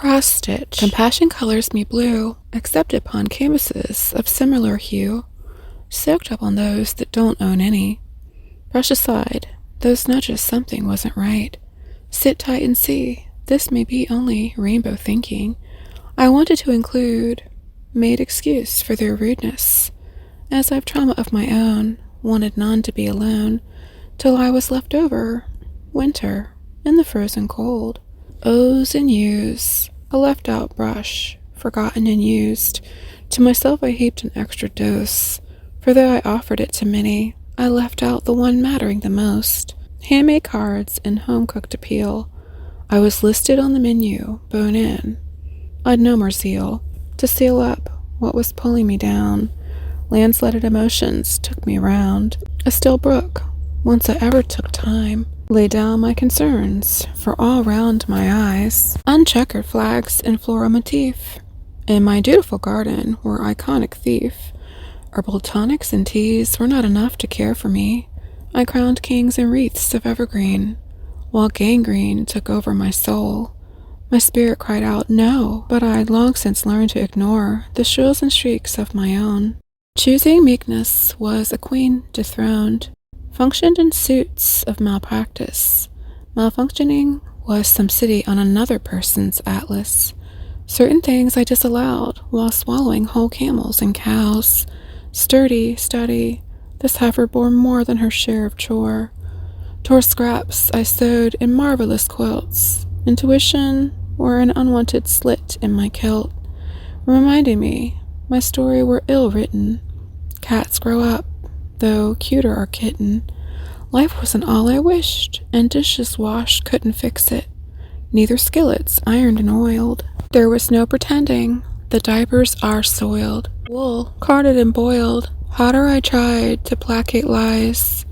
cross-stitch. Compassion colors me blue, except upon canvases of similar hue, soaked up on those that don't own any. Brush aside those nudges, something wasn't right. Sit tight and see, this may be only rainbow thinking. I wanted to include, made excuse for their rudeness, as I've trauma of my own, wanted none to be alone, till I was left over, winter, in the frozen cold. O's and U's, a left-out brush, forgotten and used. To myself I heaped an extra dose, for though I offered it to many, I left out the one mattering the most. Handmade cards and home-cooked appeal. I was listed on the menu, bone in. I'd no more zeal to seal up what was pulling me down. Landslighted emotions took me around. A still brook, once I ever took time, lay down my concerns, for all round my eyes uncheckered flags and floral motif. In my dutiful garden were iconic thief. Herbal tonics and teas were not enough to care for me. I crowned kings and wreaths of evergreen, while gangrene took over my soul. My spirit cried out no, but I'd long since learned to ignore the shrills and shrieks of my own. Choosing meekness was a queen dethroned, functioned in suits of malpractice. Malfunctioning was some city on another person's atlas. Certain things I disallowed while swallowing whole camels and cows. Sturdy, steady, this heifer bore more than her share of chore. Tore scraps I sewed in marvelous quilts. Intuition or an unwanted slit in my kilt, reminding me my story were ill written. Cats grow up, though cuter our kitten. Life wasn't all I wished, and dishes washed couldn't fix it. Neither skillets ironed and oiled. There was no pretending the diapers are soiled. Wool carded and boiled. Hotter I tried to placate lies.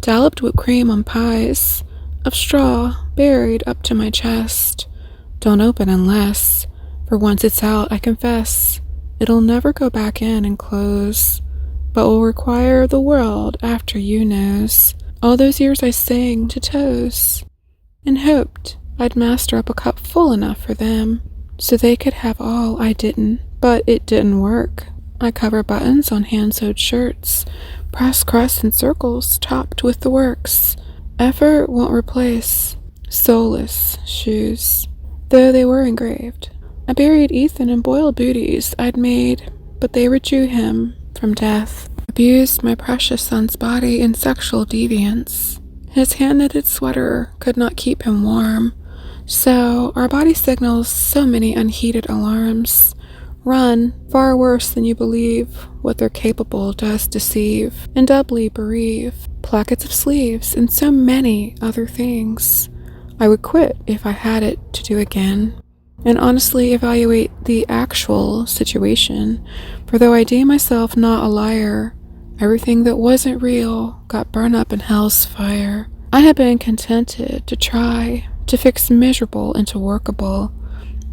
Dolloped whipped cream on pies of straw buried up to my chest. Don't open unless, for once it's out, I confess, it'll never go back in and close, but will require the world after you knows. All those years I sang to toes, and hoped I'd master up a cup full enough for them, so they could have all I didn't, but it didn't work. I cover buttons on hand-sewed shirts, press crusts in circles topped with the works. Effort won't replace soulless shoes, though they were engraved. I buried Ethan in boiled booties I'd made, but they withdrew him from death. Abused my precious son's body in sexual deviance. His hand-knitted sweater could not keep him warm, so our body signals so many unheeded alarms. Run, far worse than you believe, what they're capable does deceive, and doubly bereave. Plackets of sleeves, and so many other things. I would quit if I had it to do again, and honestly evaluate the actual situation, for though I deem myself not a liar, everything that wasn't real got burned up in hell's fire. I had been contented to try to fix miserable into workable.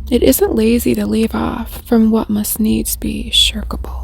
It isn't lazy to leave off from what must needs be shirkable.